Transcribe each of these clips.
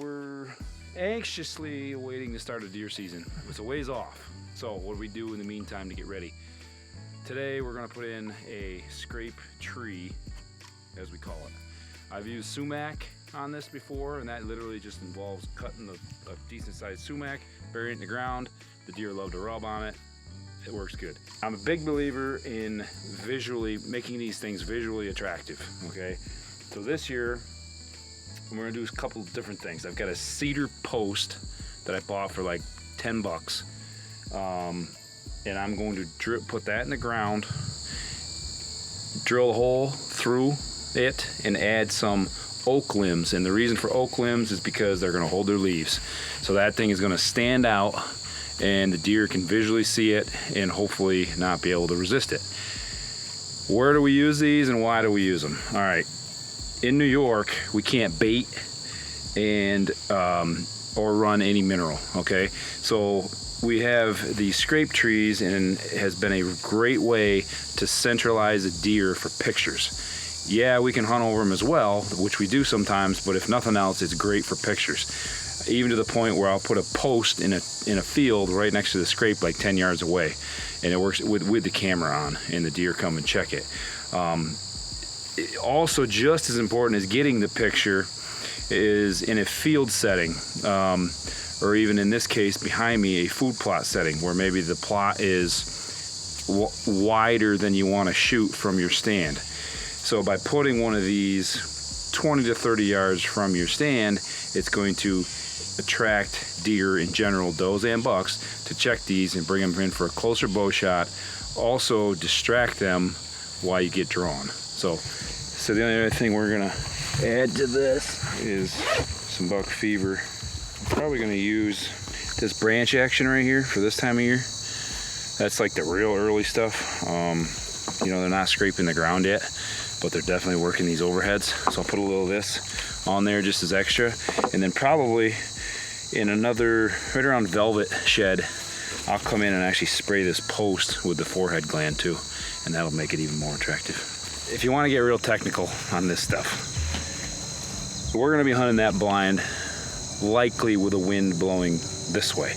We're anxiously awaiting the start of deer season. It's a ways off. So what do we do in the meantime to get ready? Today we're gonna put in a scrape tree, as we call it. I've used sumac on this before, and that literally just involves cutting a decent sized sumac, burying it in the ground. The deer love to rub on it. It works good. I'm a big believer in making these things visually attractive, okay? So this year, we're gonna do a couple of different things. I've got a cedar post that I bought for like 10 bucks. And I'm going to put that in the ground, drill a hole through it, and add some oak limbs. And the reason for oak limbs is because they're gonna hold their leaves. So that thing is gonna stand out and the deer can visually see it and hopefully not be able to resist it. Where do we use these and why do we use them? All right, in New York, we can't bait and or run any mineral, okay? So we have these scrape trees, and it has been a great way to centralize a deer for pictures. Yeah, we can hunt over them as well, which we do sometimes, but if nothing else, it's great for pictures. Even to the point where I'll put a post in a field right next to the scrape, like 10 yards away, and it works with the camera on, and the deer come and check it. Also, just as important as getting the picture is in a field setting, or even in this case behind me, a food plot setting where maybe the plot is wider than you want to shoot from your stand. So by putting one of these 20 to 30 yards from your stand, it's going to attract deer in general, does and bucks, to check these and bring them in for a closer bow shot. Also distract them while you get drawn. So the only other thing we're gonna add to this is some buck fever. I'm probably gonna use this branch action right here for this time of year. That's like the real early stuff. You know, they're not scraping the ground yet, but they're definitely working these overheads. So I'll put a little of this on there just as extra. And then probably in another, right around velvet shed, I'll come in and actually spray this post with the forehead gland too, and that'll make it even more attractive. If you want to get real technical on this stuff, we're gonna be hunting that blind likely with a wind blowing this way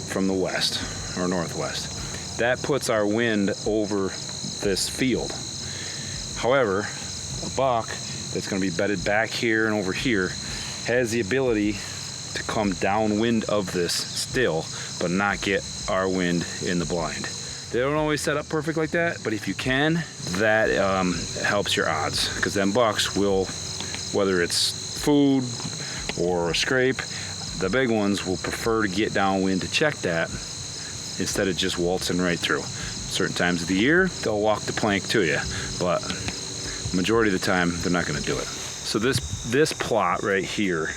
from the west or northwest. That puts our wind over this field. However, a buck that's going to be bedded back here and over here has the ability to come downwind of this still, but not get our wind in the blind. They don't always set up perfect like that, but if you can, that helps your odds, because them bucks will, whether it's food or a scrape, the big ones will prefer to get downwind to check that instead of just waltzing right through. Certain times of the year, they'll walk the plank to you, but majority of the time, they're not gonna do it. So this plot right here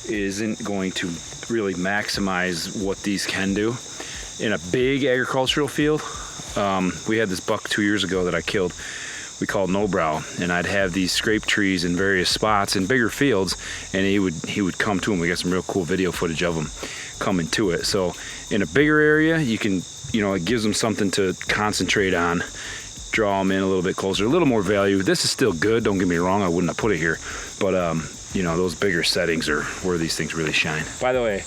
isn't going to really maximize what these can do. In a big agricultural field, we had this buck 2 years ago that I killed. We called No Brow, and I'd have these scrape trees in various spots in bigger fields, and he would come to them. We got some real cool video footage of him coming to it. So in a bigger area, you can, you know, it gives them something to concentrate on, draw them in a little bit closer, a little more value. This is still good, don't get me wrong, I wouldn't have put it here, but you know, those bigger settings are where these things really shine. By the way,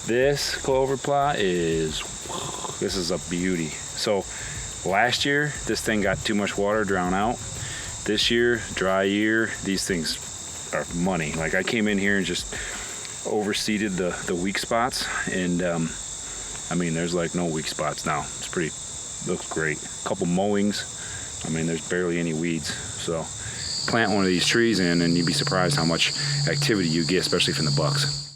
this clover plot this is a beauty. So last year, this thing got too much water, drowned out. This year, dry year, these things are money. Like, I came in here and just overseeded the weak spots, and I mean, there's like no weak spots now. It's pretty, looks great. A couple mowings, I mean, there's barely any weeds. So plant one of these trees in and you'd be surprised how much activity you get, especially from the bucks.